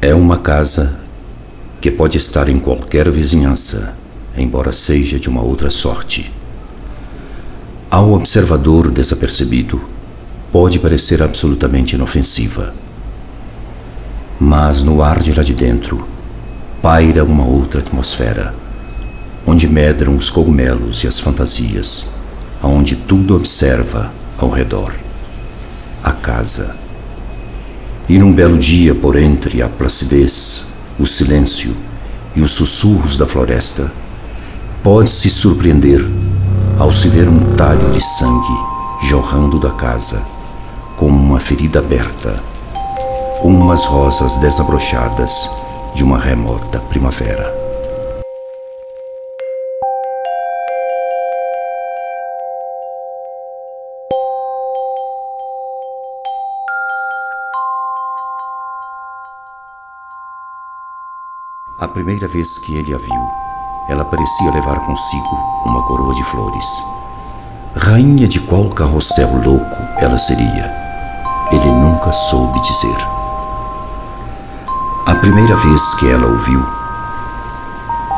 É uma casa que pode estar em qualquer vizinhança, embora seja de uma outra sorte. Ao observador desapercebido, pode parecer absolutamente inofensiva. Mas no ar de lá de dentro, paira uma outra atmosfera, onde medram os cogumelos e as fantasias, aonde tudo observa ao redor. A casa. E num belo dia, por entre a placidez, o silêncio e os sussurros da floresta, pode-se surpreender ao se ver um talho de sangue jorrando da casa, como uma ferida aberta, umas rosas desabrochadas de uma remota primavera. A primeira vez que ele a viu, ela parecia levar consigo uma coroa de flores. Rainha de qual carrossel louco ela seria, ele nunca soube dizer. A primeira vez que ela o viu,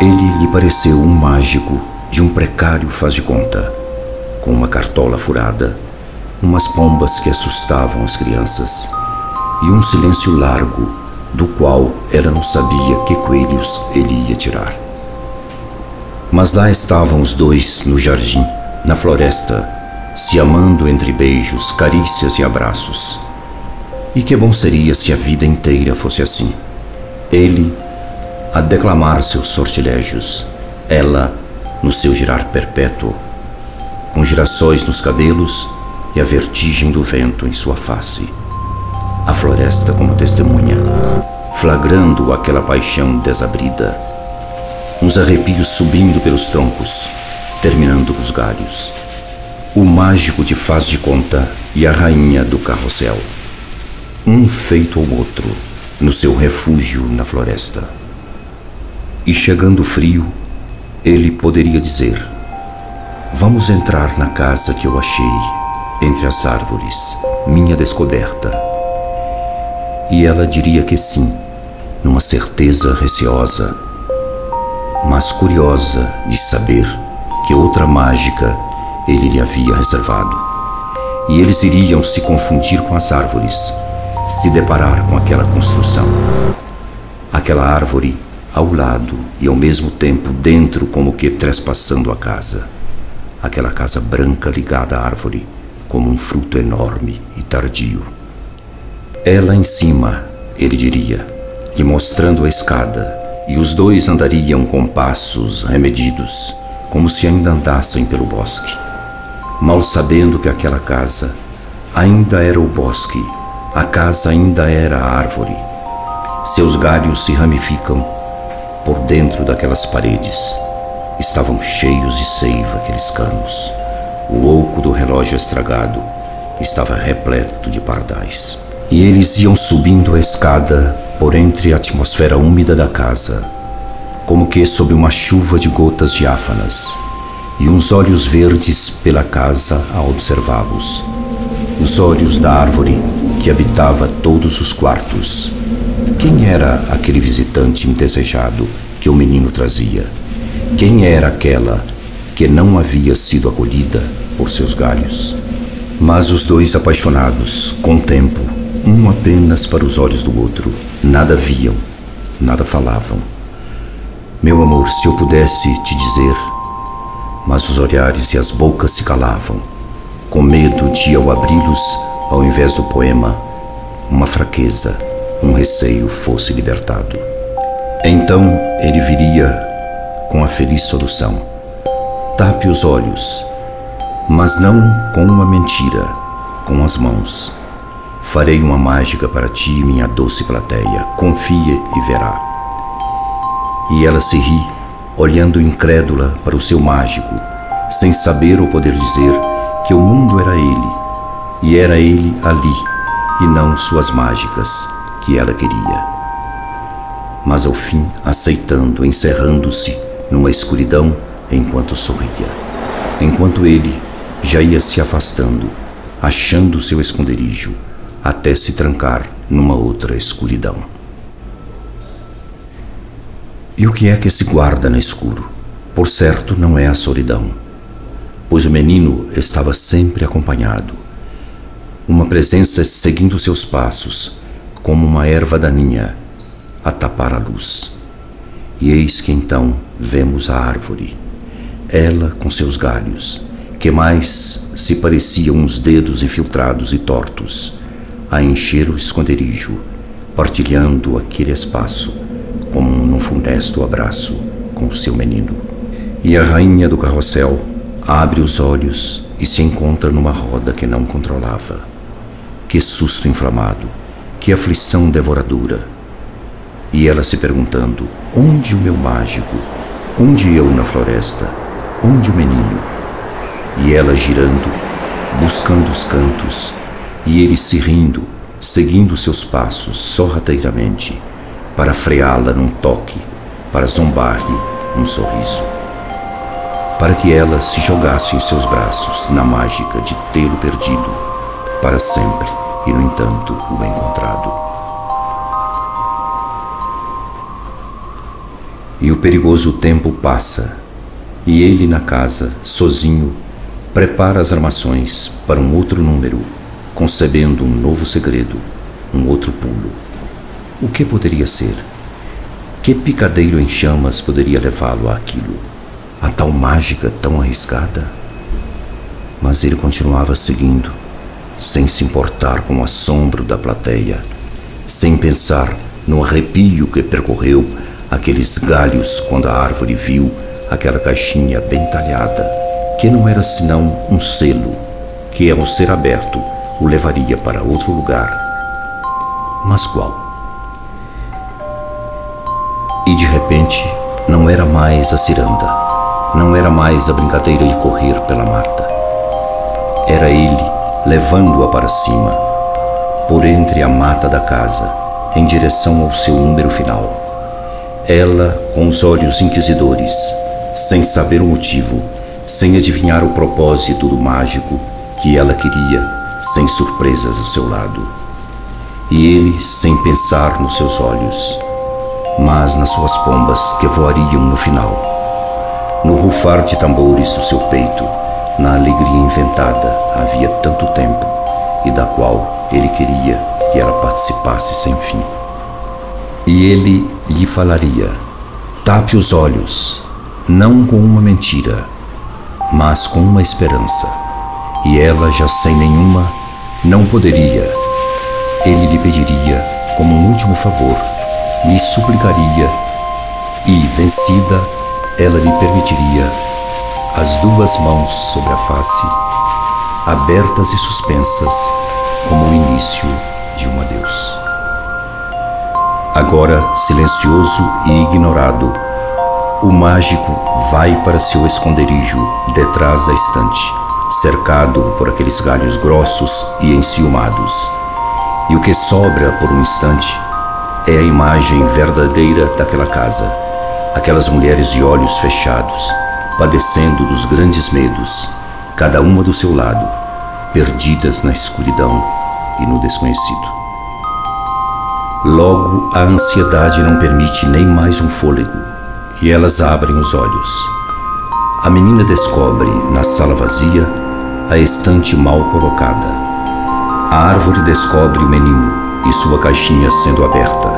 ele lhe pareceu um mágico de um precário faz-de-conta, com uma cartola furada, umas pombas que assustavam as crianças e um silêncio largo do qual ela não sabia que coelhos ele ia tirar. Mas lá estavam os dois no jardim, na floresta, se amando entre beijos, carícias e abraços. E que bom seria se a vida inteira fosse assim. Ele a declamar seus sortilégios, ela no seu girar perpétuo, com girassóis nos cabelos e a vertigem do vento em sua face. A floresta como testemunha, flagrando aquela paixão desabrida. Uns arrepios subindo pelos troncos, terminando os galhos. O mágico de faz de conta e a rainha do carrossel. Um feito ao outro, no seu refúgio na floresta. E chegando o frio, ele poderia dizer: vamos entrar na casa que eu achei, entre as árvores, minha descoberta. E ela diria que sim, numa certeza receosa, mas curiosa de saber que outra mágica ele lhe havia reservado. E eles iriam se confundir com as árvores, se deparar com aquela construção. Aquela árvore ao lado e ao mesmo tempo dentro, como que trespassando a casa. Aquela casa branca ligada à árvore, como um fruto enorme e tardio. Ela em cima, ele diria, lhe mostrando a escada, e os dois andariam com passos remedidos, como se ainda andassem pelo bosque, mal sabendo que aquela casa ainda era o bosque, a casa ainda era a árvore. Seus galhos se ramificam por dentro daquelas paredes. Estavam cheios de seiva aqueles canos. O oco do relógio estragado estava repleto de pardais. E eles iam subindo a escada por entre a atmosfera úmida da casa, como que sob uma chuva de gotas diáfanas, e uns olhos verdes pela casa a observá-los. Os olhos da árvore que habitava todos os quartos. Quem era aquele visitante indesejado que o menino trazia? Quem era aquela que não havia sido acolhida por seus galhos? Mas os dois apaixonados, com tempo, um apenas para os olhos do outro, nada viam, nada falavam. Meu amor, se eu pudesse te dizer, mas os olhares e as bocas se calavam, com medo de, ao abri-los, ao invés do poema, uma fraqueza, um receio fosse libertado. Então ele viria com a feliz solução: tape os olhos, mas não com uma mentira, com as mãos. Farei uma mágica para ti, minha doce plateia, confia e verá. E ela se ri, olhando incrédula para o seu mágico, sem saber ou poder dizer que o mundo era ele, e era ele ali, e não suas mágicas que ela queria. Mas ao fim, aceitando, encerrando-se numa escuridão enquanto sorria, enquanto ele já ia se afastando, achando seu esconderijo, até se trancar numa outra escuridão. E o que é que se guarda no escuro? Por certo, não é a solidão, pois o menino estava sempre acompanhado. Uma presença seguindo seus passos, como uma erva daninha a tapar a luz. E eis que então vemos a árvore, ela com seus galhos, que mais se pareciam uns dedos infiltrados e tortos, a encher o esconderijo, partilhando aquele espaço, como num funesto abraço com o seu menino. E a rainha do carrossel abre os olhos e se encontra numa roda que não controlava. Que susto inflamado, que aflição devoradora! E ela se perguntando: onde o meu mágico? Onde eu na floresta? Onde o menino? E ela girando, buscando os cantos, e ele se rindo, seguindo seus passos sorrateiramente, para freá-la num toque, para zombar-lhe um sorriso. Para que ela se jogasse em seus braços na mágica de tê-lo perdido, para sempre, e no entanto o encontrado. E o perigoso tempo passa, e ele na casa, sozinho, prepara as armações para um outro número, concebendo um novo segredo, um outro pulo. O que poderia ser? Que picadeiro em chamas poderia levá-lo àquilo? A tal mágica tão arriscada? Mas ele continuava seguindo, sem se importar com o assombro da plateia, sem pensar no arrepio que percorreu aqueles galhos quando a árvore viu aquela caixinha bem talhada, que não era senão um selo, que ao ser aberto o levaria para outro lugar. Mas qual? E de repente não era mais a ciranda, não era mais a brincadeira de correr pela mata. Era ele levando-a para cima, por entre a mata da casa, em direção ao seu número final. Ela, com os olhos inquisidores, sem saber o motivo, sem adivinhar o propósito do mágico que ela queria, sem surpresas ao seu lado. E ele, sem pensar nos seus olhos, mas nas suas pombas que voariam no final, no rufar de tambores do seu peito, na alegria inventada havia tanto tempo e da qual ele queria que ela participasse sem fim. E ele lhe falaria: tape os olhos, não com uma mentira, mas com uma esperança. E ela, já sem nenhuma, não poderia. Ele lhe pediria, como um último favor, lhe suplicaria, e, vencida, ela lhe permitiria as duas mãos sobre a face, abertas e suspensas, como o início de um adeus. Agora, silencioso e ignorado, o mágico vai para seu esconderijo detrás da estante, cercado por aqueles galhos grossos e enciumados. E o que sobra por um instante é a imagem verdadeira daquela casa, aquelas mulheres de olhos fechados, padecendo dos grandes medos, cada uma do seu lado, perdidas na escuridão e no desconhecido. Logo, a ansiedade não permite nem mais um fôlego, e elas abrem os olhos. A menina descobre, na sala vazia, a estante mal colocada. A árvore descobre o menino e sua caixinha sendo aberta,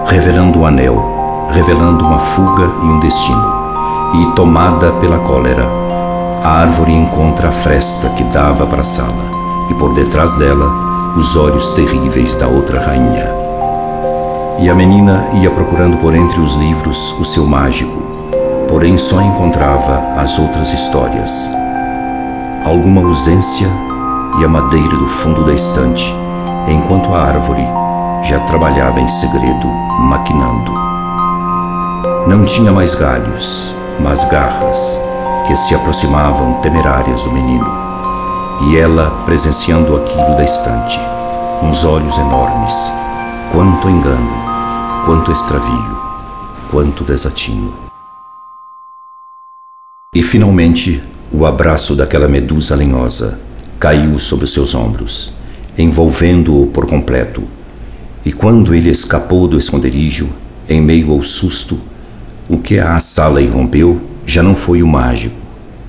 revelando um anel, revelando uma fuga e um destino. E, tomada pela cólera, a árvore encontra a fresta que dava para a sala, e por detrás dela, os olhos terríveis da outra rainha. E a menina ia procurando por entre os livros o seu mágico, porém só encontrava as outras histórias. Alguma ausência e a madeira do fundo da estante, enquanto a árvore já trabalhava em segredo, maquinando. Não tinha mais galhos, mas garras, que se aproximavam temerárias do menino. E ela presenciando aquilo da estante, uns olhos enormes. Quanto engano, quanto extravio, quanto desatino. E finalmente, o abraço daquela medusa lenhosa caiu sobre os seus ombros, envolvendo-o por completo. E quando ele escapou do esconderijo, em meio ao susto, O que a sala irrompeu já não foi o mágico,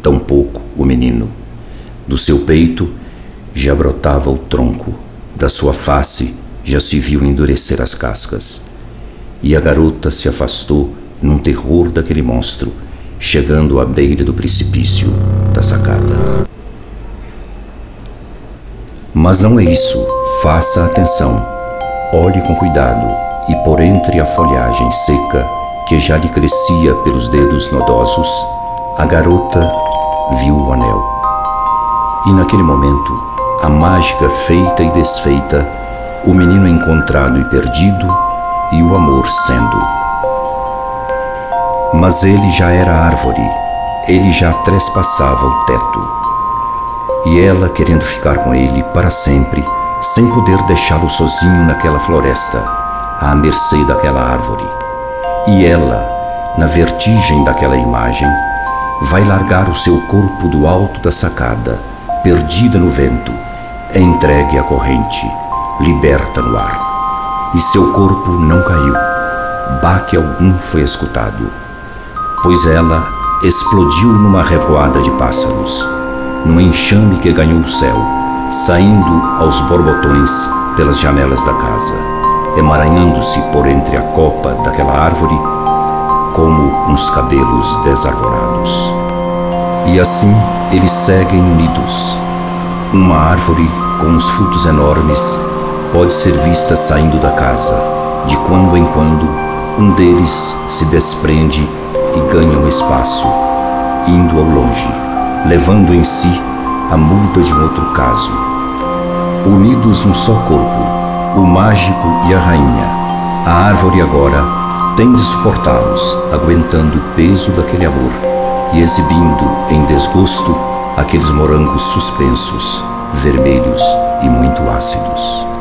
tampouco o menino. Do seu peito já brotava o tronco, da sua face já se viu endurecer as cascas. E a garota se afastou num terror daquele monstro, chegando à beira do precipício da sacada. Mas não é isso. Faça atenção. Olhe com cuidado e por entre a folhagem seca que já lhe crescia pelos dedos nodosos, a garota viu o anel. E naquele momento, a mágica feita e desfeita, o menino encontrado e perdido e o amor sendo. Mas ele já era árvore, ele já trespassava o teto. E ela querendo ficar com ele para sempre, sem poder deixá-lo sozinho naquela floresta, à mercê daquela árvore. E ela, na vertigem daquela imagem, vai largar o seu corpo do alto da sacada, perdida no vento, entregue à corrente, liberta no ar. E seu corpo não caiu, baque algum foi escutado, pois ela explodiu numa revoada de pássaros, num enxame que ganhou o céu, saindo aos borbotões pelas janelas da casa, emaranhando-se por entre a copa daquela árvore como uns cabelos desarvorados. E assim eles seguem unidos. Uma árvore com uns frutos enormes pode ser vista saindo da casa. De quando em quando, um deles se desprende e ganha um espaço, indo ao longe, levando em si a muda de um outro caso. Unidos num só corpo, o mágico e a rainha, a árvore agora tem de suportá-los, aguentando o peso daquele amor e exibindo em desgosto aqueles morangos suspensos, vermelhos e muito ácidos.